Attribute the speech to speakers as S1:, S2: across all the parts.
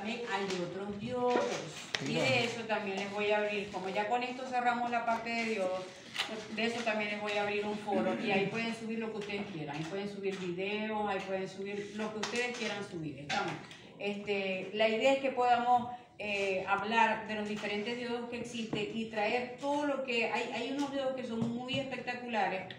S1: también hay otros diodos. Y de eso también les voy a abrir, como ya con esto cerramos la parte de diodos, de eso también les voy a abrir un foro y ahí pueden subir lo que ustedes quieran. Ahí pueden subir videos, ahí pueden subir lo que ustedes quieran subir. ¿Estamos? La idea es que podamos hablar de los diferentes diodos que existen y traer todo lo que hay unos diodos que son muy espectaculares.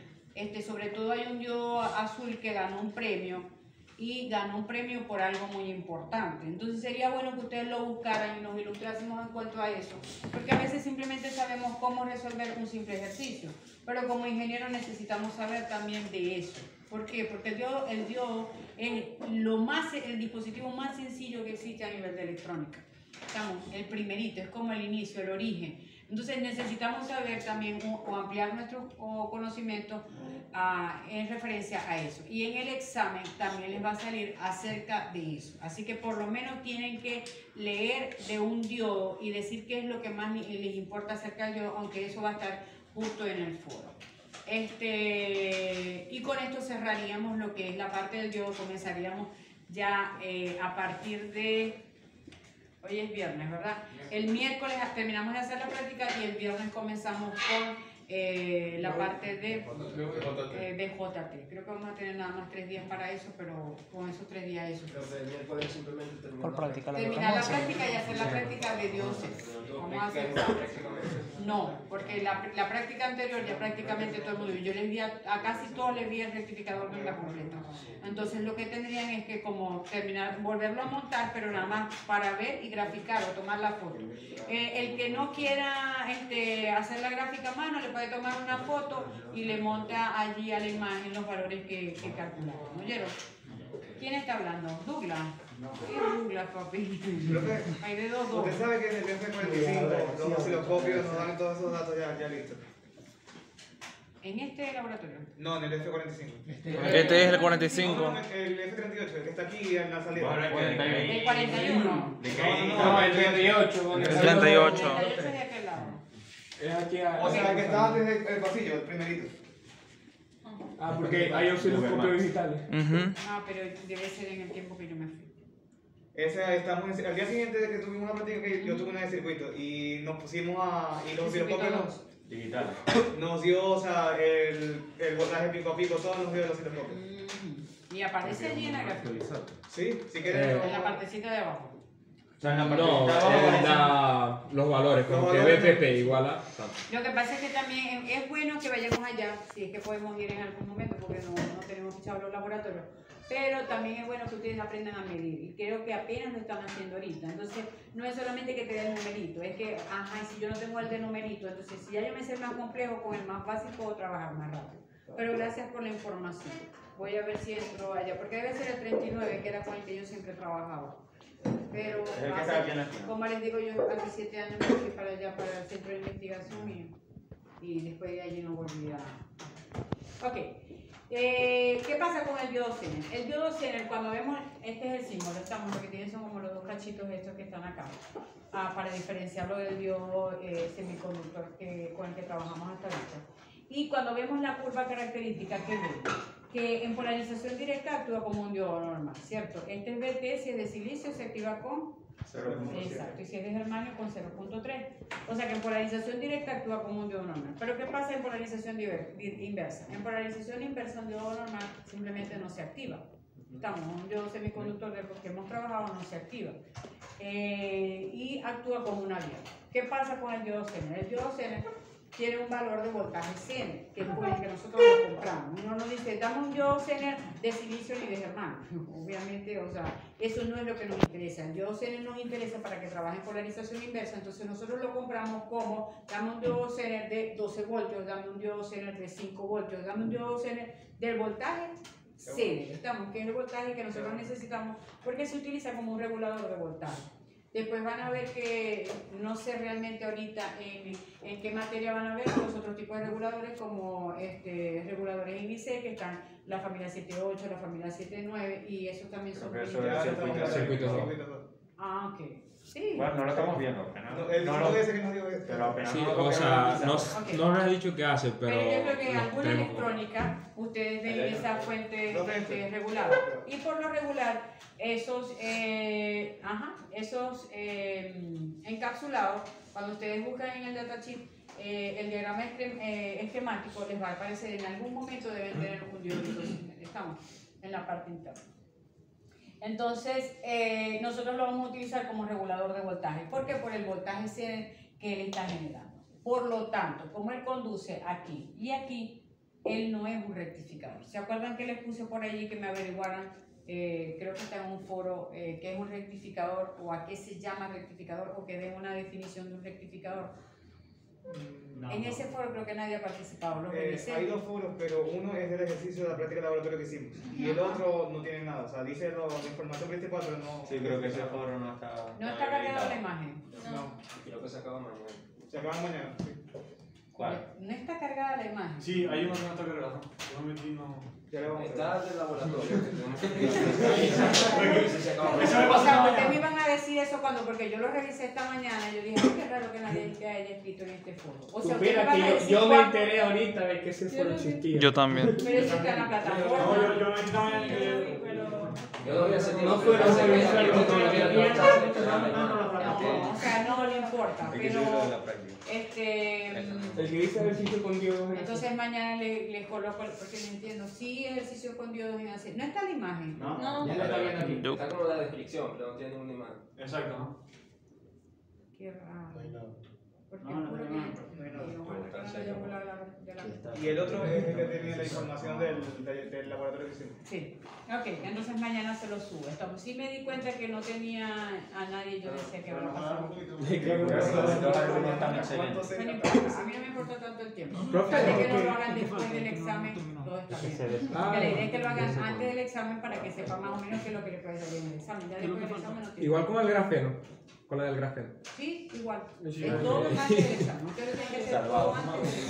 S1: Sobre todo hay un diodo azul que ganó un premio y ganó un premio por algo muy importante. Entonces sería bueno que ustedes lo buscaran y nos ilustrásemos en cuanto a eso, porque a veces simplemente sabemos cómo resolver un simple ejercicio, pero como ingenieros necesitamos saber también de eso. ¿Por qué? Porque el diodo es el dispositivo más sencillo que existe a nivel de electrónica. Estamos, el primerito, es como el inicio, el origen. Entonces necesitamos saber también o ampliar nuestros conocimientos en referencia a eso. Y en el examen también les va a salir acerca de eso. Así que por lo menos tienen que leer de un diodo y decir qué es lo que más les importa acerca del diodo, aunque eso va a estar justo en el foro. Y con esto cerraríamos lo que es la parte del diodo. Comenzaríamos ya a partir de... Hoy es viernes, ¿verdad? El miércoles terminamos de hacer la práctica y el viernes comenzamos con la parte de BJT. Creo que vamos a tener nada más 3 días para eso, pero con esos 3 días eso.
S2: El miércoles simplemente
S1: terminar la práctica y hacer la práctica de dioses. Vamos a hacer no, porque la práctica anterior ya prácticamente todo el mundo, yo les di a casi todos les di el rectificador de la completa. Entonces lo que tendrían es que como terminar, volverlo a montar, pero nada más para ver y graficar o tomar la foto. El que no quiera hacer la gráfica a mano le puede tomar una foto y le monta allí a la imagen los valores que calcularon. ¿Oyeron? ¿Quién está hablando? Douglas. ¿Qué es Douglas, papi? Hay de dos.
S3: Usted sabe que en el F45 los osciloscopios nos dan todos esos datos ya listos.
S1: ¿En este laboratorio?
S3: No, en el F45.
S4: Este es el 45.
S3: No, el F38, el que está aquí en la salida.
S1: ¿El 41?
S2: No, el 38.
S4: El 38.
S1: ¿El 38 es de aquel lado?
S2: Es aquí.
S3: O sea, el que está antes del pasillo, el primerito.
S2: Ah, porque hay osciloscopios digitales.
S1: Ah, pero debe ser en el tiempo que yo me fui.
S3: Al día siguiente de que tuvimos una práctica, que yo tuve una de circuito y nos pusimos y los osciloscopios
S5: digital.
S3: nos dio, o sea, el voltaje pico a pico, todo nos dio el osciloscopio.
S1: Y aparece allí en la gráfica.
S3: Sí, si quieres.
S1: En la partecita de abajo.
S5: O sea, en la
S2: No, los valores, como que BPP igual a...
S1: Lo que pasa es que también es bueno que vayamos allá, si es que podemos ir en algún momento, porque no tenemos fichados los laboratorios. Pero también es bueno que ustedes aprendan a medir, y creo que apenas lo están haciendo ahorita. Entonces, no es solamente que te den el numerito, es que, y si yo no tengo el de numerito, entonces si ya yo me sé el más complejo, con el más básico puedo trabajar más rápido. Pero gracias por la información. Voy a ver si entro allá, porque debe ser el 39, que era con el que yo siempre trabajaba. Pero, como les digo, yo hace 7 años me fui para allá, para el centro de investigación, y después de allí no volví a... Ok. ¿Qué pasa con el diodo Zener? El diodo Zener, cuando vemos, este es el símbolo, lo que tienen son como los 2 cachitos estos que están acá, para diferenciarlo del diodo semiconductor con el que trabajamos hasta ahorita. Y cuando vemos la curva característica, ¿qué vemos? Que en polarización directa actúa como un diodo normal, ¿cierto? Este es BT, si es de silicio se activa con 0.7. Exacto, y si es de germanio con 0.3. O sea que en polarización directa actúa como un diodo normal. Pero ¿qué pasa en polarización inversa? En polarización inversa un diodo normal simplemente no se activa. Un diodo semiconductor de los que hemos trabajado no se activa. Y actúa como una vía. ¿Qué pasa con el diodo Zener? El diodo Zener tiene un valor de voltaje Zener, que es por el que nosotros lo compramos. Uno nos dice, dame un diodo Zener de silicio ni de germanio. Obviamente, o sea, eso no es lo que nos interesa. El diodo Zener nos interesa para que trabaje en polarización inversa, entonces nosotros lo compramos como, dame un diodo Zener de 12 voltios, dame un diodo Zener de 5 voltios, dame un diodo Zener del voltaje Zener, que es el voltaje que nosotros necesitamos, porque se utiliza como un regulador de voltaje. Después van a ver que, no sé realmente ahorita en qué materia van a ver los otros tipos de reguladores, como reguladores índice, que están la familia 7.8, la familia 7.9, y esos también son...
S2: Circuitos.
S1: Ah, ok. Sí.
S5: Bueno, no lo estamos viendo, apenas.
S3: No, el
S5: no
S3: no
S5: lo,
S3: ese que nos dio
S5: pero apenas
S2: Sí,
S5: no lo
S2: o sea, no,
S1: Ok.
S2: no nos ha dicho qué hace,
S1: Pero yo creo que en
S2: lo
S1: alguna
S2: tenemos.
S1: electrónica ustedes ven esa fuente
S3: Lo ven.
S1: regular. Y por lo regular, esos encapsulados, cuando ustedes buscan en el datasheet el diagrama esquemático, les va a aparecer en algún momento deben tener un diódico. Estamos en la parte interna. Entonces, nosotros lo vamos a utilizar como regulador de voltaje. ¿Por qué? Por el voltaje que él está generando. Por lo tanto, como él conduce aquí y aquí, él no es un rectificador. ¿Se acuerdan que les puse por allí que me averiguaran? Creo que está en un foro que es un rectificador o a qué se llama rectificador o que den una definición de un rectificador. En ese foro creo que nadie ha participado. Lo revisé.
S3: Hay dos foros, pero uno es del ejercicio de la práctica de laboratorio que hicimos. Y el otro no tiene nada. O sea, dice la información principal, pero no.
S5: Sí, creo que ese foro no está.
S1: No está cargada la imagen.
S3: No.
S6: Creo que se acaba mañana.
S3: Se acaban mañana. Sí.
S5: ¿Cuál?
S1: No está cargada la imagen.
S7: Sí, hay uno que no está cargado. Yo me metí, no.
S3: Ya le vamos a ver.
S6: Está del laboratorio.
S7: Eso me
S1: O sea,
S7: pasa
S1: ¿por qué me iban a decir eso porque yo lo revisé esta mañana y yo dije, ay, qué raro que nadie haya escrito en este foro? O sea, ustedes me
S8: Supiera
S1: van a
S8: que
S1: decir
S8: yo me
S1: cuánto,
S8: enteré ahorita de que ese foro existía.
S4: Yo también.
S1: pero eso está en la
S7: No,
S1: plataforma.
S7: yo me metí también.
S6: Yo no voy a hacer
S8: No fueron a revisar los
S1: No, o sea, no le importa,
S5: Hay que subirlo de
S1: pero
S5: la práctica.
S8: El que dice ejercicio con Dios.
S1: entonces mañana les coloco, porque no entiendo, sí, ejercicio con diodos en hacer. No está la imagen.
S7: No,
S6: Ya la está viendo aquí.
S4: Yo-
S6: Está como la descripción, pero no tiene ninguna imagen.
S7: Exacto, ¿no?
S1: Qué raro. Porque
S7: No, no,
S1: juro
S7: no,
S1: que
S7: no,
S3: Y el otro es el que tenía la información del laboratorio que hicimos.
S1: Sí, ok, entonces mañana se lo subo. Estamos. Sí me di cuenta que no tenía a nadie, yo decía que van a pasar.
S5: Los alumnos están
S1: No
S5: excelentes.
S1: me importa, a mí no me importa tanto el tiempo.
S8: Profe,
S1: Desde que no
S8: ok.
S1: lo hagan después del examen, todo está bien. Porque la idea es que lo hagan antes del examen para que sepa más o menos qué es lo que le puede salir en el examen. Ya después del examen no tiene.
S2: Igual con el grafeno, con la del grafeno.
S1: Sí, igual.
S8: Sí.
S1: Es todo antes del examen. Ustedes tienen que hacer todo antes.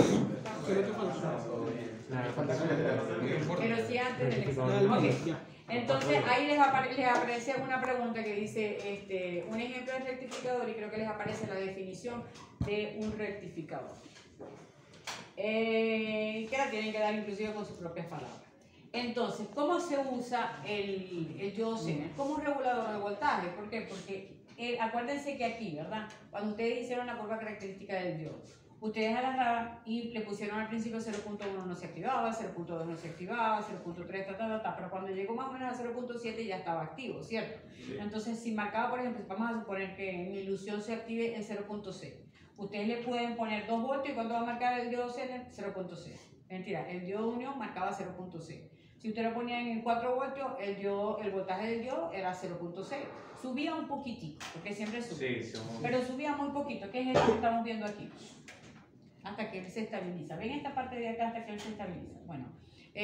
S1: Pero sí antes del examen. Ok. Entonces ahí les aparece una pregunta que dice un ejemplo de rectificador y creo que les aparece la definición de un rectificador. Que la tienen que dar inclusive con sus propias palabras. Entonces, ¿cómo se usa el diodo Zener? Como un regulador de voltaje. ¿Por qué? Porque acuérdense que aquí, ¿verdad? Cuando ustedes hicieron la curva característica del diodo, ustedes agarraban y le pusieron al principio 0.1 no se activaba, 0.2 no se activaba, 0.3, pero cuando llegó más o menos a 0.7 ya estaba activo, ¿cierto? Sí. Entonces, si marcaba, por ejemplo, vamos a suponer que en ilusión se active en 0.6, ustedes le pueden poner 2 voltios y ¿cuánto va a marcar el diodo Zener? 0.6. Mentira, el diodo unión marcaba 0.6. Si usted lo ponía en 4 voltios, el voltaje del diodo era 0.6. Subía un poquitico, porque siempre sube. Sí, pero subía muy poquito, que es eso que estamos viendo aquí. Hasta que él se estabiliza. ¿Ven esta parte de acá hasta que él se estabiliza? Bueno,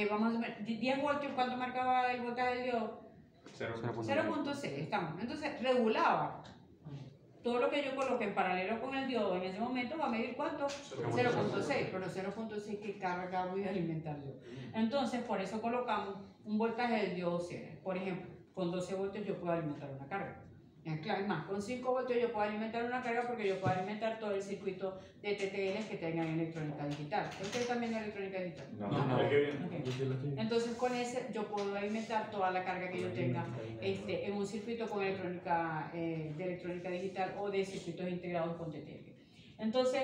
S1: vamos a ver, 10 voltios, ¿cuánto marcaba el voltaje del diodo? 0.6, estamos. Entonces, regulaba. Todo lo que yo coloque en paralelo con el diodo en ese momento va a medir ¿cuánto? 0.6, pero 0.6 que carga voy a alimentar yo. Entonces, por eso colocamos un voltaje del diodo Zener. Por ejemplo, con 12 voltios yo puedo alimentar una carga. Es más, con 5 voltios yo puedo alimentar una carga porque yo puedo alimentar todo el circuito de TTL que tengan electrónica digital. ¿Ustedes también electrónica digital?
S7: No.
S1: Okay. Entonces con ese yo puedo alimentar toda la carga que yo tenga en un circuito con electrónica, de electrónica digital o de circuitos integrados con TTL. Entonces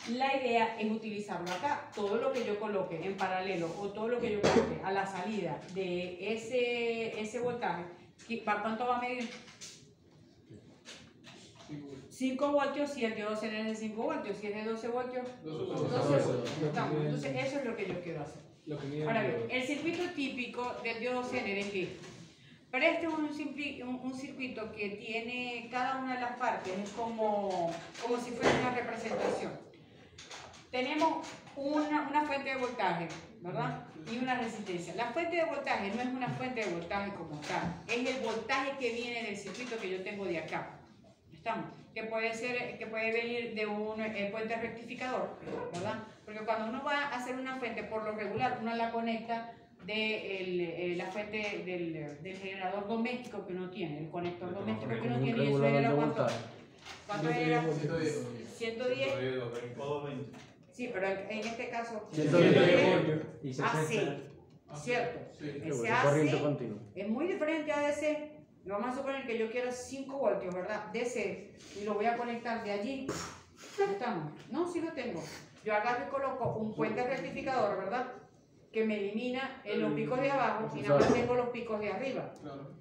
S1: la idea es utilizarlo acá. Todo lo que yo coloque en paralelo o todo lo que yo coloque a la salida de ese voltaje, ¿cuánto va a medir? 5 voltios si el diodo Zener es de 5 voltios, si es de 12 voltios, 12 voltios. Entonces eso es lo que yo quiero hacer. Ahora bien, el circuito típico del diodo Zener es este. Pero este es un circuito que tiene cada una de las partes, es como si fuera una representación. Tenemos una fuente de voltaje, ¿verdad? Y una resistencia. La fuente de voltaje no es una fuente de voltaje como tal, es el voltaje que viene del circuito que yo tengo de acá. ¿Estamos? Que puede venir de un puente rectificador, ¿verdad? Porque cuando uno va a hacer una fuente, por lo regular, uno la conecta de la fuente del generador doméstico que uno tiene, el conector doméstico que uno
S8: Como un
S1: tiene, y eso
S8: regulador
S1: era
S8: de
S1: cuánto.
S8: voltaje.
S1: ¿Cuánto era? 110.
S7: Todo 20.
S1: Sí, pero en este caso
S8: 110 voltios.
S7: Y
S1: AC, ¿cierto?
S7: Sí.
S1: Ese
S8: Corriente
S1: AC
S8: continua.
S1: es muy diferente a DC. Y vamos a suponer que yo quiero 5 voltios, ¿verdad? DC, y lo voy a conectar de allí. ¿Dónde estamos? No, sí lo tengo. Yo agarro y coloco un puente rectificador, ¿verdad? Que me elimina los picos de abajo y nada más tengo los picos de arriba.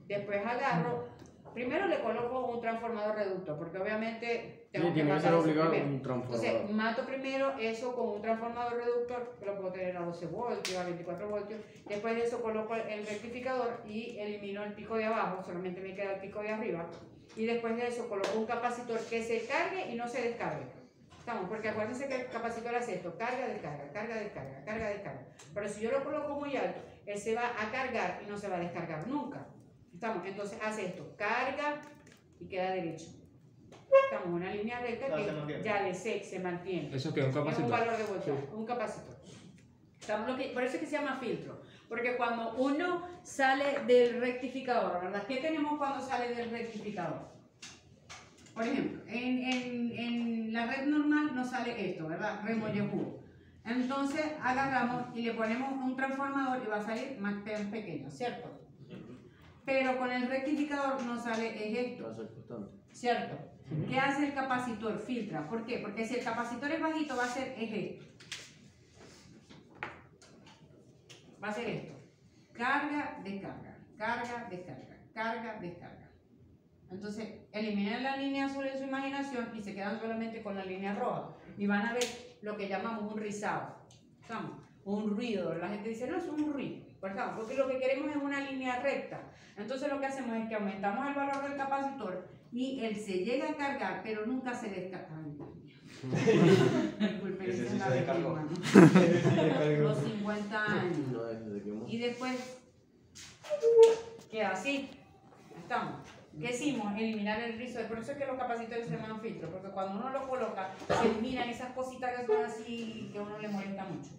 S1: Después agarro, primero le coloco un transformador reductor, porque obviamente tengo
S8: Sí,
S1: que
S8: tiene que
S1: matar
S8: ser
S1: eso
S8: obligado
S1: primero.
S8: un transformador.
S1: Entonces, mato primero eso con un transformador reductor, que lo puedo tener a 12 voltios, a 24 voltios. Después de eso coloco el rectificador y elimino el pico de abajo, solamente me queda el pico de arriba. Y después de eso coloco un capacitor que se cargue y no se descargue. Estamos, porque acuérdense que el capacitor hace esto, carga, descarga, carga, descarga, carga, descarga. Pero si yo lo coloco muy alto, él se va a cargar y no se va a descargar nunca. Estamos, entonces hace esto, carga y queda derecho. Estamos en una línea recta que ya se mantiene.
S2: Eso que es un
S1: Es un
S2: capacitor.
S1: valor de voltaje, un capacitor. Estamos por eso es que se llama filtro. Porque cuando uno sale del rectificador, ¿verdad? ¿Qué tenemos cuando sale del rectificador? Por ejemplo, en la red normal nos sale esto, ¿verdad? Remollejú. Entonces agarramos y le ponemos un transformador y va a salir más pequeño, ¿cierto? Pero con el rectificador no sale esto,
S8: Va a ser constante.
S1: ¿cierto? ¿Qué hace el capacitor? Filtra. ¿Por qué? Porque si el capacitor es bajito va a ser esto. Va a ser esto. Carga, descarga, carga, descarga, carga, descarga. Entonces, eliminan la línea azul en su imaginación y se quedan solamente con la línea roja. Y van a ver lo que llamamos un rizado. ¿Estamos? Un ruido. La gente dice, no, es un ruido. Porque lo que queremos es una línea recta. Entonces, lo que hacemos es que aumentamos el valor del capacitor y él se llega a cargar, pero nunca se descarga. Disculpen, esa es la de hermano. Los 50 años.
S8: No, desde que hemos...
S1: Y después queda así. Estamos. ¿Qué hicimos? Eliminar el rizo. Por eso es que los capacitores se llaman filtros, porque cuando uno lo coloca, se eliminan esas cositas que son así que a uno le molesta mucho.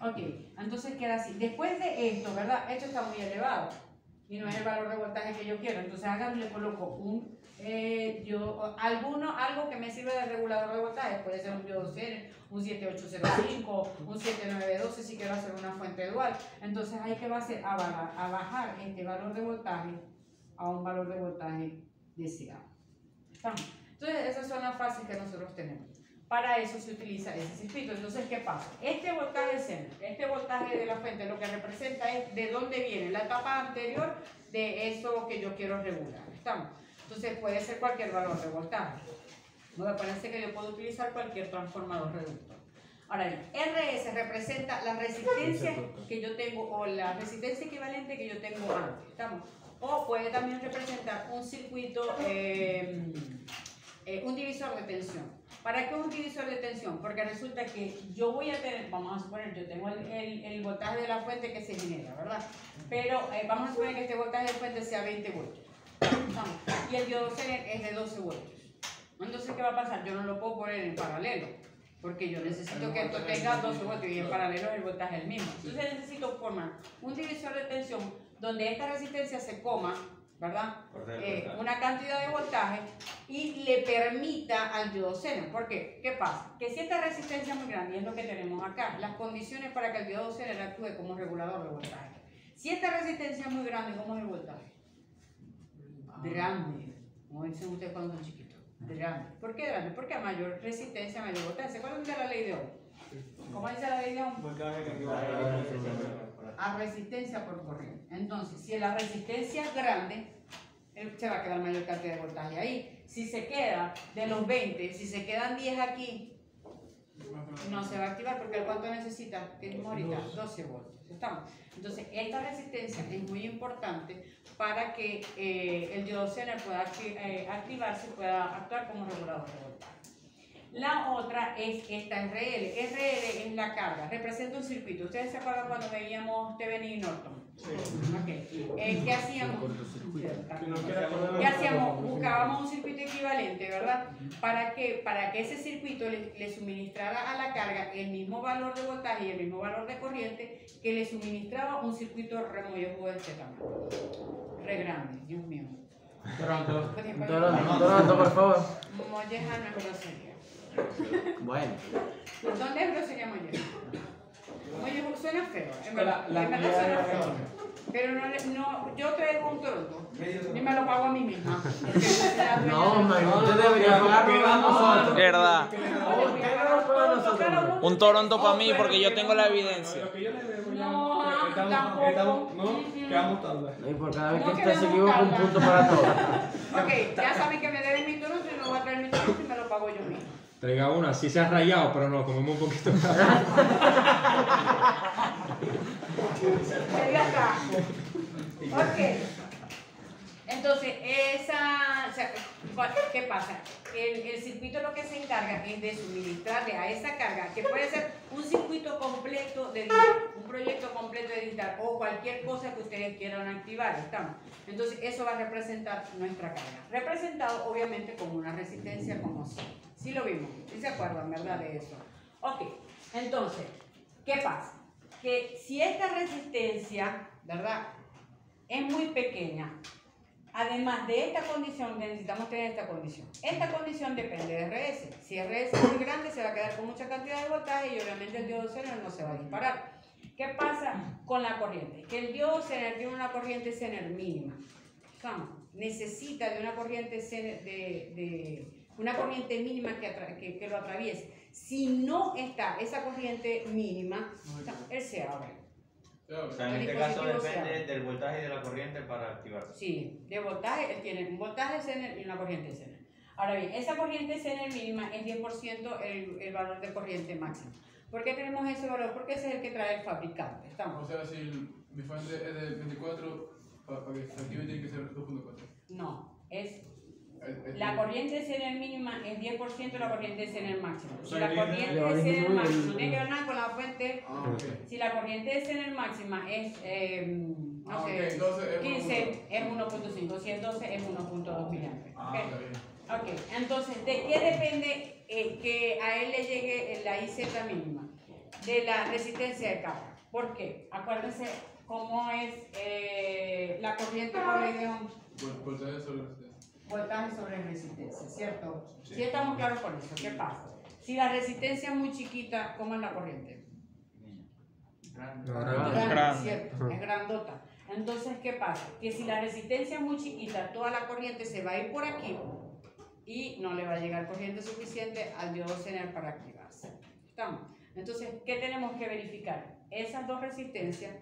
S1: Ok, entonces queda así. Después de esto, ¿verdad? Esto está muy elevado y no es el valor de voltaje que yo quiero. Entonces acá le coloco algo que me sirve de regulador de voltaje. Puede ser un diodo Zener, un 7805, un 7912 si quiero hacer una fuente dual. Entonces ahí que va a hacer a bajar este valor de voltaje a un valor de voltaje deseado. ¿Estamos? Entonces esas son las fases que nosotros tenemos. Para eso se utiliza ese circuito. Entonces, ¿qué pasa? Este voltaje Zener, este voltaje de la fuente, lo que representa es de dónde viene la etapa anterior de eso que yo quiero regular. ¿Estamos? Entonces puede ser cualquier valor de voltaje. Me parece que yo puedo utilizar cualquier transformador reductor. Ahora bien, RS representa la resistencia que yo tengo o la resistencia equivalente que yo tengo antes. ¿Estamos? O puede también representar un circuito, un divisor de tensión. ¿Para qué un divisor de tensión? Porque resulta que yo voy a tener, vamos a suponer, yo tengo el voltaje de la fuente que se genera, ¿verdad? Pero vamos a suponer que este voltaje de fuente sea 20 voltios. ¿Estamos? Y el diodo Zener es de 12 voltios. Entonces, ¿qué va a pasar? Yo no lo puedo poner en paralelo, porque yo necesito que esto tenga 12 voltios y en paralelo el voltaje es el mismo. Entonces necesito formar un divisor de tensión donde esta resistencia se coma, ¿verdad? Una cantidad de voltaje y le permita al diodo Zener. ¿Por qué? ¿Qué pasa? Que si esta resistencia es muy grande, y es lo que tenemos acá, las condiciones para que el diodo Zener actúe como regulador de voltaje. Si esta resistencia es muy grande, ¿cómo es el voltaje? Grande. Como dicen ustedes cuando son chiquitos. Grande. ¿Por qué grande? Porque a mayor resistencia, mayor voltaje. ¿Se acuerdan de la ley de Ohm? ¿Cómo dice la ley de Ohm? A resistencia por corriente. Entonces, si la resistencia es grande, se va a quedar mayor cantidad de voltaje ahí. Si se queda de los 20, si se quedan 10 aquí, no se va a activar porque ¿cuánto necesita? ¿Qué mismo ahorita? 12 voltios. ¿Estamos? Entonces, esta resistencia es muy importante para que el diodo Zener pueda activarse y pueda actuar como regulador de voltaje. La otra es esta RL. RL es la carga, representa un circuito. ¿Ustedes se acuerdan cuando veíamos TVN y Norton? Sí. Okay. ¿Qué hacíamos? ¿Qué hacíamos? Buscábamos un circuito equivalente, ¿verdad? ¿Para qué? Para que ese circuito le suministrara a la carga el mismo valor de voltaje y el mismo valor de corriente que le suministraba un circuito remollejo de este tamaño. Re grande, Dios mío.
S8: Toronto, por favor.
S1: Molleja no es grosería.
S8: Bueno.
S1: ¿Dónde es grosería molleja? Molleja suena feo, en verdad,
S7: La
S1: en verdad suena feo. Pero no, yo traigo un Toronto y me lo pago a mí misma.
S8: No, man, usted debería pagarlo a nosotros.
S4: Verdad.
S1: Claro,
S4: Un Toronto para mí porque yo tengo la evidencia.
S2: Lo que yo le debo ya.
S1: No, tampoco.
S2: No, quedamos tarde.
S8: Y por cada vez que
S1: No
S8: usted se
S1: queremos
S8: equivoca, un
S1: buscarla.
S8: punto para todos.
S1: Ok, ya saben que me deben mi Toronto y no voy a traer mi Toronto y me lo pago yo misma.
S2: Traiga una, sí se ha rayado, pero no, comemos un poquito más.
S1: Ya está. Ok. Entonces, ¿qué pasa? El circuito lo que se encarga es de suministrarle a esa carga, que puede ser un circuito completo de digital, un proyecto completo de digital o cualquier cosa que ustedes quieran activar, ¿estamos? Entonces, eso va a representar nuestra carga. Representado, obviamente, como una resistencia, como si. Sí lo vimos, sí se acuerdan, ¿verdad? De eso. Ok, entonces, ¿qué pasa? Que si esta resistencia, ¿verdad?, es muy pequeña, además de esta condición, necesitamos tener esta condición. Esta condición depende de RS. Si RS es muy grande, se va a quedar con mucha cantidad de voltaje y obviamente el diodo Zener no se va a disparar. ¿Qué pasa con la corriente? Que el diodo Zener tiene una corriente Zener mínima. Necesita de una corriente Zener una corriente mínima que lo atraviese. Si no está esa corriente mínima, él se abre.
S5: O sea, en este caso depende del voltaje y de la corriente para activarse.
S1: Sí, de voltaje, él tiene un voltaje Zener y una corriente Zener. Ahora bien, esa corriente Zener mínima es 10% el valor de corriente máxima. ¿Por qué tenemos ese valor? Porque ese es el que trae el fabricante. ¿Estamos?
S7: O sea, si el bifante es de 24, para que se active tiene que ser 2.4.
S1: No, es la corriente Zener mínima es 10% de la corriente Zener máxima. Si la corriente Zener máxima no tiene que ver nada con la fuente. Si la corriente Zener máxima es, no sé, 15 es 1.5, si es 12 es 1.2 miliamperes. Ok, entonces, ¿de qué depende que a él le llegue la IZ mínima? De la resistencia de carga. ¿Por qué? Acuérdense cómo es la corriente por ley de Ohm. Voltaje sobre resistencia, ¿cierto? Sí. ¿Sí estamos claros con eso? ¿Qué pasa? Si la resistencia es muy chiquita, ¿cómo es la corriente? Grande, ¿cierto? Es grandota. Entonces, ¿qué pasa? Que si la resistencia es muy chiquita, toda la corriente se va a ir por aquí y no le va a llegar corriente suficiente al diodo Zener para activarse. ¿Estamos? Entonces, ¿qué tenemos que verificar? Esas dos resistencias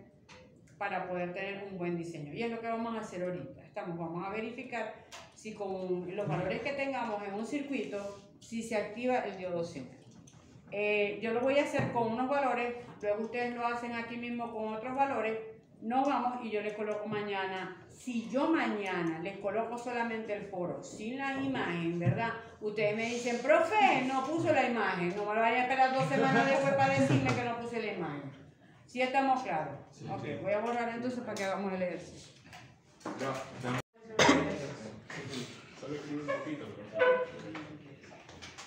S1: para poder tener un buen diseño. Y es lo que vamos a hacer ahorita. Vamos a verificar si con los valores que tengamos en un circuito, si se activa el diodo Zener. Yo lo voy a hacer con unos valores, luego ustedes lo hacen aquí mismo con otros valores. Nos vamos y yo les coloco mañana. Si yo mañana les coloco solamente el foro sin la imagen, ¿verdad? Ustedes me dicen, profe, no puso la imagen. No me lo vayan a esperar 2 semanas después para decirme que no puse la imagen. ¿Sí estamos claros? Sí, ok, sí. Voy a borrar entonces para que hagamos el ejercicio.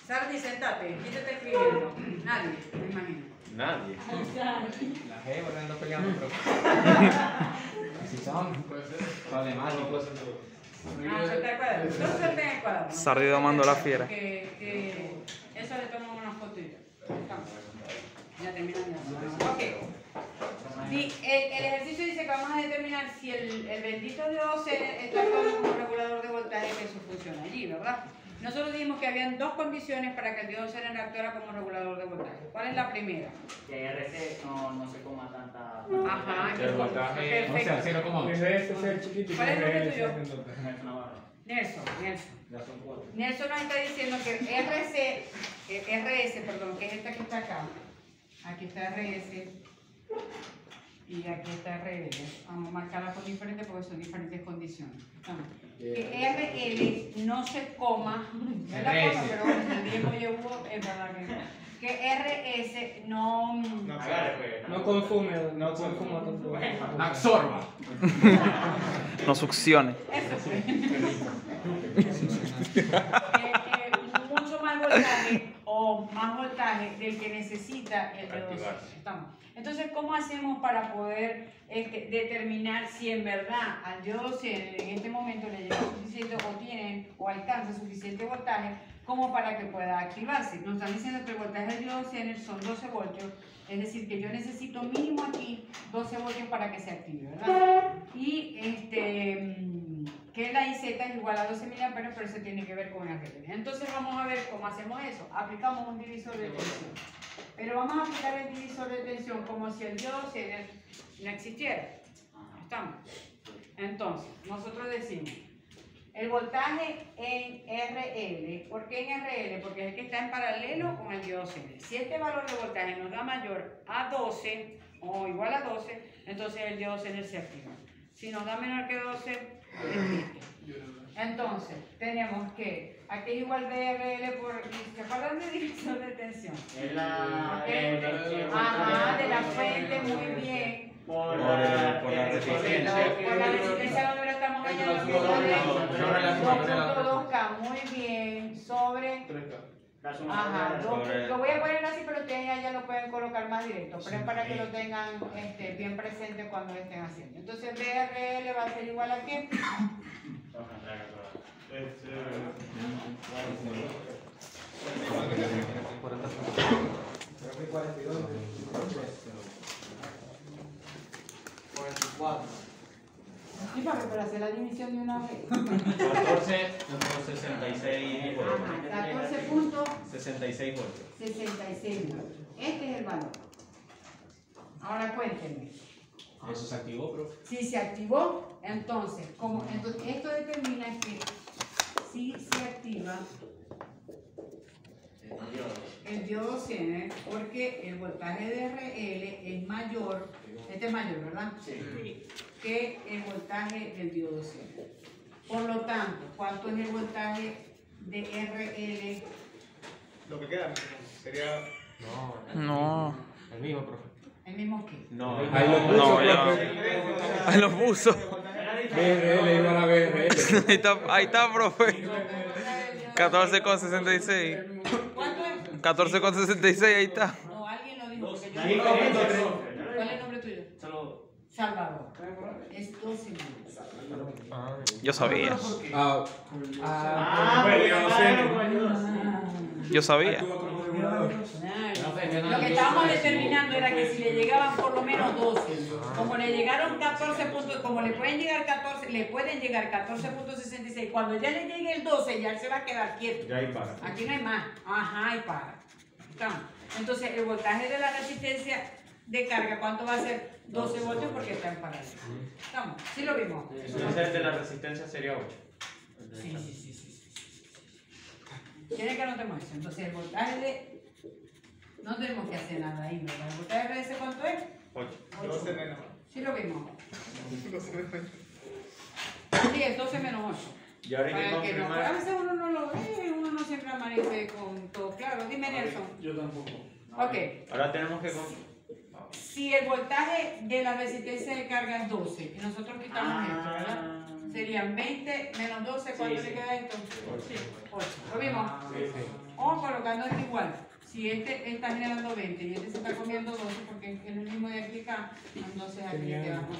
S1: Sardi, sentate, quítate escribiendo. Nadie, me imagino.
S5: Nadie.
S6: La jeva que anda peleando, pero. Así son. Problemáticos.
S1: Suelta el cuaderno. No suelten el cuaderno.
S4: Sardi domando la fiera.
S1: Que eso le tomamos una fotito. Ya terminamos. Ok. Sí, el ejercicio dice que vamos a determinar si el bendito diodo Zener está actuando como regulador de voltaje, que eso funciona allí, ¿verdad? Nosotros dijimos que habían 2 condiciones para que el diodo Zener actuara como regulador de voltaje. ¿Cuál es la primera?
S9: Que RC no se coma tanta.
S1: Ajá,
S2: El voltaje,
S1: perfecto.
S2: o sea, 0,1.
S1: ¿Cuál es el nombre tuyo?
S9: Nelson.
S1: Nelson nos está diciendo que RS, que es esta que está acá. Aquí está RS. Y y aquí está RL. Vamos a marcarla con diferentes porque son diferentes condiciones. Estamos. Que RL no se coma, no es la forma, pero bueno, el Diego llevó, es verdad que no. Que RS no
S6: consume, no consume.
S7: Absorba.
S4: No succione.
S1: Eso fue. Mucho más voltaje o más voltaje del que necesita el D12. Entonces, ¿cómo hacemos para poder determinar si en verdad al D12 en este momento le llega suficiente o tienen o alcanza suficiente voltaje como para que pueda activarse? Nos están diciendo que el voltaje del D12 son 12 voltios, es decir, que yo necesito mínimo aquí 12 voltios para que se active, ¿verdad? Y que la IZ es igual a 12 mA, pero eso tiene que ver con el RL. Entonces vamos a ver cómo hacemos eso. Aplicamos un divisor de tensión. Pero vamos a aplicar el divisor de tensión como si el D12 no existiera. ¿Estamos? Entonces, nosotros decimos, el voltaje en RL, ¿por qué en RL? Porque es el que está en paralelo con el D12. Si este valor de voltaje nos da mayor a 12 o igual a 12, entonces el D12 se activa. Si nos da menor que 12, entonces tenemos que aquí es igual BRL por, ¿se acuerdan de divisor de tensión? Ajá, de la fuente, muy bien.
S5: Por la resistencia.
S1: Por la resistencia donde lo estamos añadiendo sobre 2.2K, muy bien, sobre
S7: 3K.
S1: ajá, lo voy a poner así, pero ustedes ya lo pueden colocar más directo, pero es para que lo tengan bien presente cuando lo estén haciendo. Entonces BRL va a ser igual a ¿qué? ¿Y para qué? Para hacer la división de una vez.
S5: 14.66 voltios.
S1: Ajá,
S5: 66 voltios.
S1: 14.66 voltios. Este es el valor. Ahora cuéntenme.
S6: ¿Eso se activó, profe?
S1: Si se activó, entonces esto determina que si se activa el diodo Zener, porque el voltaje de RL es mayor, este es mayor, ¿verdad? Sí. Que el voltaje del diodo Zener. Por lo tanto, ¿cuánto es el voltaje de RL?
S3: Lo que queda sería...
S4: No.
S6: El mismo, profe.
S1: ¿El mismo qué?
S5: No,
S2: Ahí lo puso,
S4: No, ya.
S2: profe.
S4: Ahí lo puso.
S2: BRL igual a BRL.
S4: Ahí está, profe. 14,66.
S1: ¿Cuánto es?
S4: 14,66, ahí está.
S1: No, alguien lo dijo. Porque yo... ¿Cuál es el nombre tuyo? Salvador. Es 12 minutos.
S4: Yo sabía.
S2: Bueno,
S4: Yo sabía.
S1: Lo que estábamos determinando era que si le llegaban por lo menos 12, como le llegaron 14 puntos, como le pueden llegar 14, le pueden llegar 14.66, cuando ya le llegue el 12 ya él se va a quedar quieto.
S5: ya ahí para.
S1: Aquí no hay más. Ajá, y para. ¿Estamos? Entonces el voltaje de la resistencia de carga, ¿cuánto va a ser? 12 voltios porque está en paralelo. ¿Estamos? ¿Sí lo vimos?
S5: Entonces el de la resistencia sería 8.
S1: Sí. ¿Quieren que anotemos eso? Entonces el voltaje de... No tenemos que hacer nada ahí, ¿verdad? ¿El voltaje de RS cuánto es?
S5: 8.
S3: 12 menos.
S1: Sí lo vimos. Sí, es 12 menos 8.
S5: Y ahora hay que
S1: Para que no,
S5: confirmar.
S1: a veces uno no lo ve, uno no siempre amanece con todo claro. Dime, Nelson.
S7: Yo tampoco.
S1: Ok.
S5: Ahora tenemos que
S1: Si el voltaje de la resistencia de carga es 12 y nosotros quitamos esto, ¿verdad? Serían 20 menos 12, ¿cuánto le queda esto? 8. ¿Lo vimos? O colocando esto igual. Si este está generando 20 y este se está comiendo 12 porque es el mismo de aquí acá, entonces aquí le quedan 8.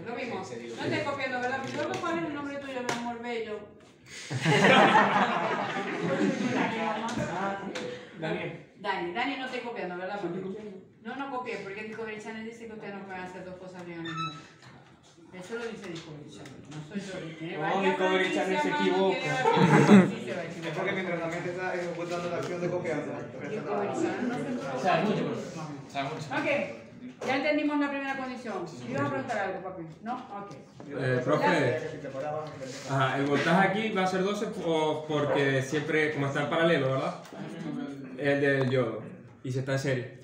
S1: ¿Lo vimos? No estoy copiando, ¿verdad? Pero ¿cuál es el nombre tuyo, mi amor bello? Dani no estoy copiando, ¿verdad? No copié, porque Discovery Channel dice que ustedes no pueden hacer dos cosas bien al mismo tiempo. Eso lo dice Discovery Channel, no soy yo.
S6: No, Discovery Channel se equivoca.
S3: Es porque mientras la mente está ejecutando la acción de copiar.
S1: Discovery Channel no se
S6: Sabe mucho, profe. Sabe mucho.
S1: Ok, ya entendimos la primera condición. ¿Ibas a preguntar algo, papi? ¿No? Ok.
S2: Profe, ajá, el voltaje aquí va a ser 12 porque siempre, como está en paralelo, ¿verdad? El del diodo. Y si está en serie.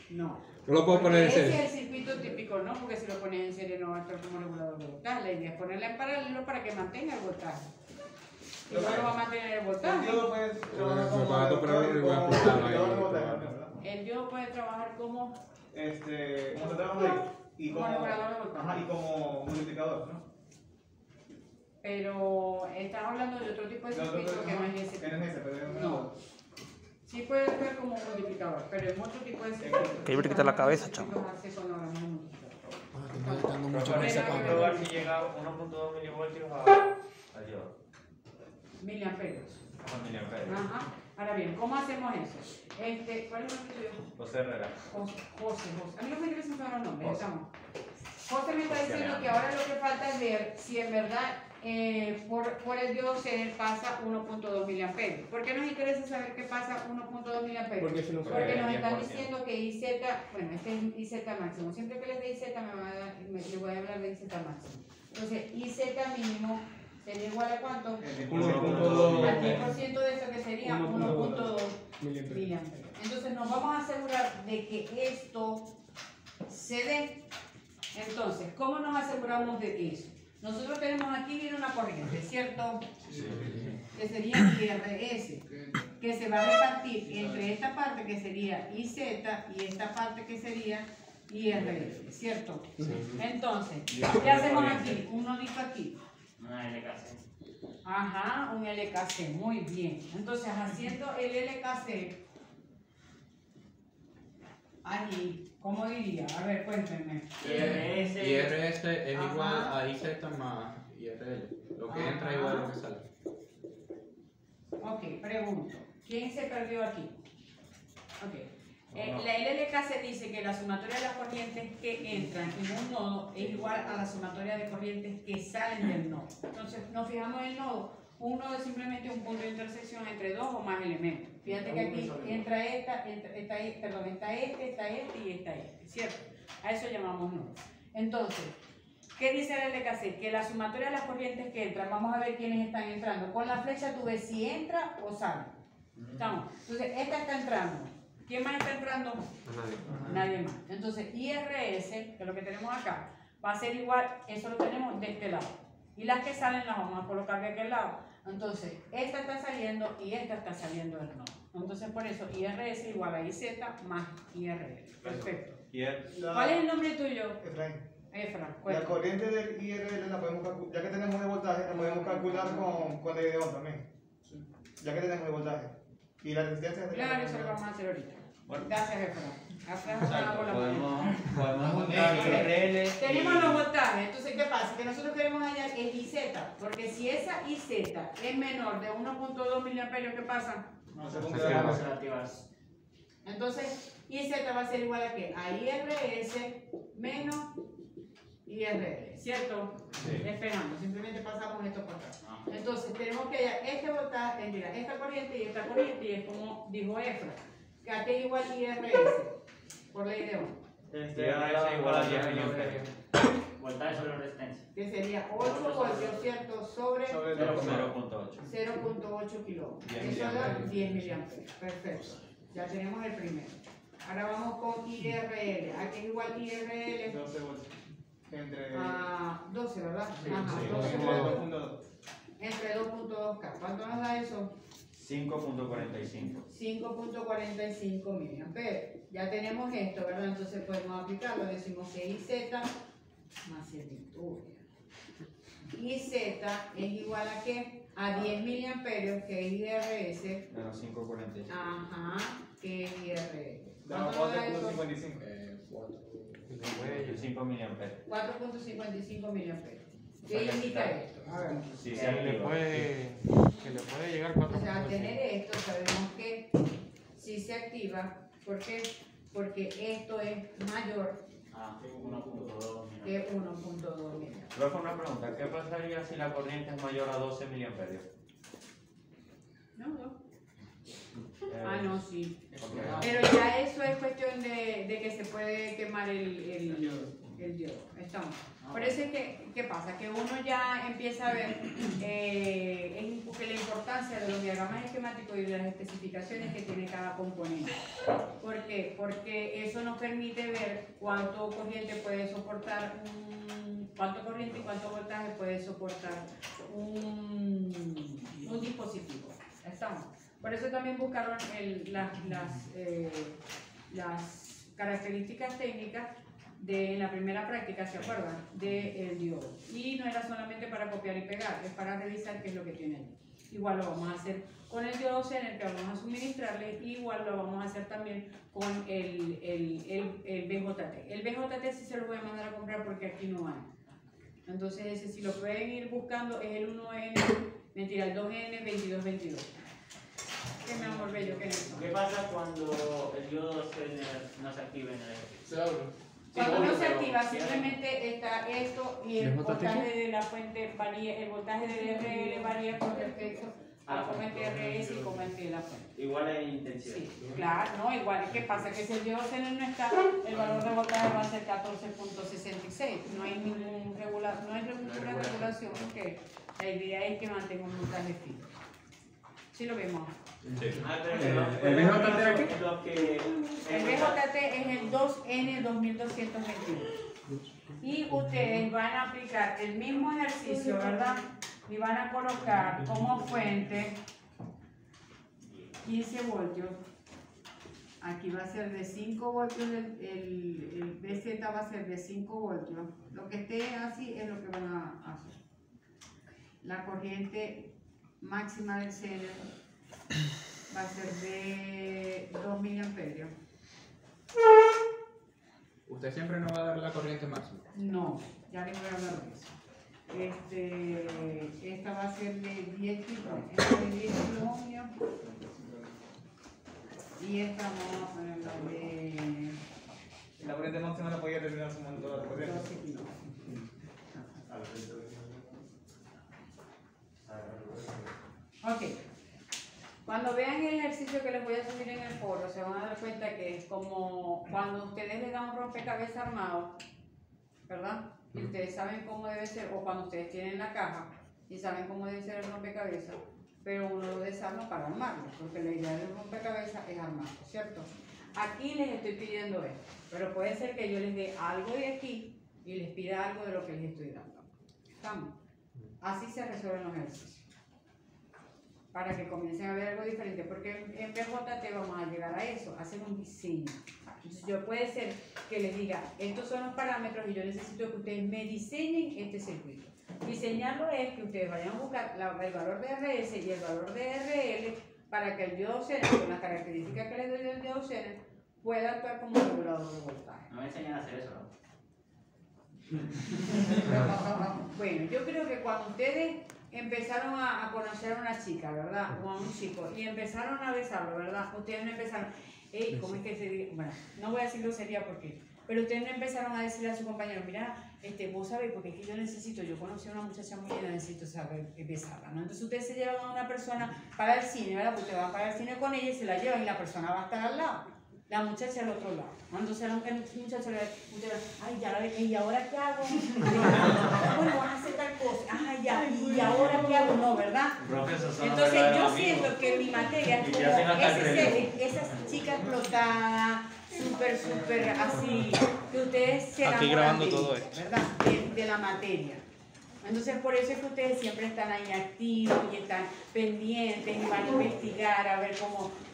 S1: No.
S2: No lo puedo poner en
S1: Ese
S2: serie.
S1: es el circuito típico eléctrico no, porque si lo pones en serie no va a estar como regulador de voltaje. La idea es ponerla en paralelo para que mantenga el voltaje. Y no va a mantener el voltaje.
S3: El diodo puede trabajar como
S1: El diodo puede trabajar como
S3: como se trabaja ahí. Y como
S1: regulador de voltaje.
S3: Ajá, y como multiplicador, ¿no?
S1: Pero estás hablando de otro tipo de circuito que no es ese.
S3: Que no es ese, pero es un
S1: No. Sí puede ser como un multiplicador, pero es otro tipo de circuito.
S4: Que me quita la cabeza, chamo.
S8: Tengo mucho
S5: Pero
S8: que
S5: para
S8: sacar.
S5: probar si llega a 1.2 milivoltios al diodo.
S1: Miliamperios.
S5: A miliamperios.
S1: Ajá. Ahora bien, ¿cómo hacemos eso? ¿Cuál es el nombre tuyo?
S5: José Herrera.
S1: José. A mí no me interesa saber los nombres, estamos. José me está diciendo que ahora lo que falta es ver si en verdad por el diodo Zener pasa 1.2 miliamperios. ¿Por qué nos interesa saber qué pasa 1.2 miliamperios?
S6: Porque si no
S1: Porque nos están
S5: 10%.
S1: diciendo que IZ, bueno, este es IZ máximo. Siempre que les dé IZ le voy a hablar de IZ máximo. Entonces, IZ mínimo sería igual a ¿cuánto? Al 10% de eso que sería 1.2 miliamperios. Entonces nos vamos a asegurar de que esto se dé. Entonces, ¿cómo nos aseguramos de eso? Nosotros tenemos aquí viene una corriente, ¿cierto?
S5: Sí.
S1: Que sería IRS, que se va a repartir entre esta parte que sería IZ y esta parte que sería IRS, ¿cierto? Entonces, ¿qué hacemos aquí? Un nodito aquí.
S9: Una LKC.
S1: Ajá, un LKC, muy bien. Entonces, haciendo el LKC, allí, ¿cómo diría? A ver, cuéntenme.
S9: IRS.
S2: IRS es
S1: Ajá.
S2: igual a IZ más IRL. Lo que entra
S1: Ajá.
S2: igual a lo que sale.
S1: Ok, pregunto. ¿Quién se perdió aquí? Ok. La LLK dice que la sumatoria de las corrientes que entran en un nodo es igual a la sumatoria de corrientes que salen del nodo. Entonces, nos fijamos en el nodo. Un nodo es simplemente un punto de intersección entre dos o más elementos. Fíjate que aquí entra está este y está este, ¿cierto? A eso llamamos nodo. Entonces, ¿qué dice el LKC? Que la sumatoria de las corrientes que entran, vamos a ver quiénes están entrando. Con la flecha tú ves si entra o sale. ¿Estamos? Entonces, esta está entrando. ¿Quién más está entrando? Nadie más. Entonces, IRS, que es lo que tenemos acá, va a ser igual, eso lo tenemos de este lado. Y las que salen las vamos a colocar de aquel lado. Entonces, esta está saliendo y esta está saliendo del nodo. Entonces, por eso, IRS igual a IZ más IRL. Perfecto. ¿Cuál es el nombre tuyo?
S3: Efraín.
S1: Efra,
S3: La
S1: cuéntame.
S3: corriente del IRL la podemos calcular, ya que tenemos de voltaje, la podemos calcular con el de Ohm también. Ya que tenemos de voltaje. Y la resistencia de
S1: Claro, eso lo vamos a hacer ahorita.
S5: Bueno.
S1: Gracias, Efra. Gracias
S5: Exacto,
S1: por la mano.
S5: podemos juntar IRL.
S1: Tenemos los voltajes, entonces ¿qué pasa? Que nosotros queremos hallar el IZ, porque si esa IZ es menor de 1.2 miliamperios, ¿qué pasa?
S9: No se puede activar.
S1: Entonces, IZ va a ser igual a ¿qué? A IRS menos IRL, ¿cierto?
S5: Sí.
S1: Despejando, simplemente pasamos esto por acá. Entonces, tenemos que hallar este voltaje, mira, esta corriente, y es como dijo Efra, que aquí es igual IRS, por ley de Ohm,
S5: IRS igual a 10 miliamperios.
S9: Voltaje sobre resistencia.
S1: que sería 8 voltios, ¿cierto? Sobre
S5: 0.8.
S1: 0.8 kilómetros.
S5: 10
S1: Eso da
S5: miliamperios.
S1: 10 miliamperios. Perfecto. Ya tenemos el primero. Ahora vamos con IRL. Aquí es igual IRL
S3: 12 volts. Entre.
S1: a 12, ¿verdad?
S3: Sí,
S1: Ajá,
S5: sí.
S1: 12
S3: Entre
S1: voltios.
S3: 2.2.
S1: Entre 2.2K. ¿Cuánto nos da eso?
S5: 5.45.
S1: 5.45 miliamperios. Ya tenemos esto, ¿verdad? Entonces podemos aplicarlo. Decimos que IZ más 7 IZ es igual a ¿qué? A 10 miliamperios, que es IRS.
S5: Menos 5.45.
S1: Ajá, que es IRL.
S3: Da
S1: ¿Cuánto nos da eso?
S3: 4.55.
S5: 5 miliamperios.
S1: 4.55 miliamperios. ¿Qué indica esto? A ver.
S5: Sí, se activa.
S2: Que le puede llegar
S1: O sea, al tener esto, sabemos que si se activa, ¿por qué? Porque esto es mayor
S9: Ah, 1.2.
S1: que 1.2 miliamperios.
S5: Profe, una pregunta. ¿Qué pasaría si la corriente es mayor a 12 miliamperios?
S1: No. Ah, no, sí.
S5: Ok.
S1: Pero ya eso es cuestión de que se puede quemar el el diodo. Estamos. Por eso es que, ¿qué pasa? Que uno ya empieza a ver que la importancia de los diagramas esquemáticos y de las especificaciones que tiene cada componente. ¿Por qué? Porque eso nos permite ver cuánto corriente puede soportar cuánto corriente y cuánto voltaje puede soportar un dispositivo. Estamos. Por eso también buscaron las características técnicas de la primera práctica, ¿se acuerdan? Del diodo. Y no era solamente para copiar y pegar, es para revisar qué es lo que tiene ahí. Igual lo vamos a hacer con el diodo Zener que vamos a suministrarle, igual lo vamos a hacer también con el BJT. El BJT sí se lo voy a mandar a comprar porque aquí no hay. Entonces ese si lo pueden ir buscando es el 1N, mentira, el 2N2222. ¿Qué mi amor bello? ¿Qué es eso?
S9: ¿Qué pasa cuando el diodo no se activa en el ejercicio?
S7: Se abre.
S1: Cuando no se activa, simplemente está esto y el voltaje de la fuente varía, el voltaje del RL varía con respecto a la corriente RS y corriente de la fuente.
S5: Igual en intensidad.
S1: Sí, claro, no, igual. ¿Qué pasa? Que si el diodo Zener no está, el valor de voltaje va a ser 14.66. No hay ninguna regulación porque la idea es que mantenga un voltaje fijo. ¿Sí lo vemos?
S2: Sí.
S5: ¿El
S2: BJT era qué?
S1: El BJT es el 2N2221. Y ustedes van a aplicar el mismo ejercicio, ¿verdad? Y van a colocar como fuente 15 voltios. Aquí va a ser de 5 voltios, el BZ va a ser de 5 voltios. Lo que esté así es lo que van a hacer. La corriente máxima del Zener va a ser de 2 miliamperios.
S2: ¿Usted siempre no va a dar la corriente máxima?
S1: No, ya les voy a hablar de eso. Esta va a ser de 10 kiloohmios. Y esta vamos a poner la de
S3: La corriente máxima la podía terminar sumando toda la corriente.
S1: 12 kiloohmios. Ok. Cuando vean el ejercicio que les voy a subir en el foro, se van a dar cuenta que es como cuando ustedes les dan un rompecabezas armado, ¿verdad? Y ustedes saben cómo debe ser, o cuando ustedes tienen la caja y saben cómo debe ser el rompecabezas, pero uno lo desarma para armarlo, porque la idea del rompecabezas es armarlo, ¿cierto? Aquí les estoy pidiendo esto, pero puede ser que yo les dé algo de aquí y les pida algo de lo que les estoy dando. ¿Estamos? Así se resuelven los ejercicios. Para que comiencen a ver algo diferente, porque en BJT vamos a llegar a eso, a hacer un diseño. Entonces yo puede ser que les diga, estos son los parámetros y yo necesito que ustedes me diseñen este circuito. Diseñarlo es que ustedes vayan a buscar el valor de RS y el valor de RL para que el diodo Zener, con las características que les doy del diodo Zener, pueda actuar como regulador de voltaje.
S9: No me enseñan a hacer eso, ¿no?
S1: Bueno, yo creo que cuando ustedes empezaron a conocer a una chica, ¿verdad? O a un chico, y empezaron a besarlo, ¿verdad? Ustedes no empezaron, hey, ¿cómo es que se dice? Bueno, no voy a decir grosería porque, pero ustedes no empezaron a decirle a su compañero, mira, vos sabés, porque es que yo conocí a una muchacha muy linda, necesito saber besarla, ¿no? Entonces ustedes se llevan a una persona para el cine, ¿verdad? Porque ustedes van para el cine con ella y se la llevan y la persona va a estar al lado. La muchacha al otro lado. Entonces el muchacho le dice, ay, ya la ve, ¿y ahora qué hago? Bueno, vas a hacer tal cosa. Ay, ya, ¿y ahora qué hago? No, ¿verdad? Entonces yo siento que mi materia es como esas chicas explotadas, súper así, que ustedes se enamoran
S4: aquí grabando
S1: de
S4: todo
S1: ellas,
S4: esto.
S1: ¿verdad? De la materia. Entonces por eso es que ustedes siempre están ahí activos y están pendientes y van a investigar a ver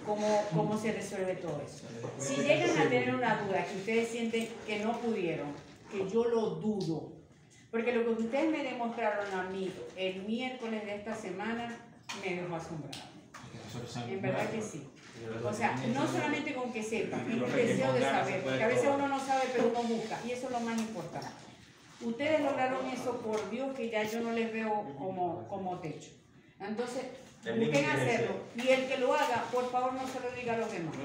S1: cómo se resuelve todo eso. Si llegan a tener una duda que ustedes sienten que no pudieron, que yo lo dudo, porque lo que ustedes me demostraron a mí el miércoles de esta semana me dejó asombrado. En verdad que sí. O sea, no solamente con que sepan, es el deseo de saber, porque a veces uno no sabe pero uno busca y eso es lo más importante. Ustedes lograron eso, por Dios que ya yo no les veo como techo. Entonces, busquen hacerlo. Y el que lo haga, por favor no se lo diga a los demás.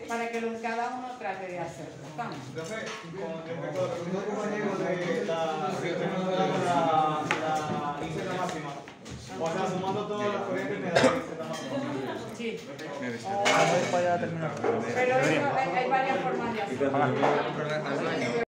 S1: Para que cada uno trate de hacerlo. ¿Estamos?
S3: Entonces, con respecto a lo que usted compañero de la IZ máxima, o sea, sumando todas las corrientes me da la IZ máxima.
S1: Sí.
S4: Para allá terminar.
S1: Pero eso, hay varias formas de hacerlo.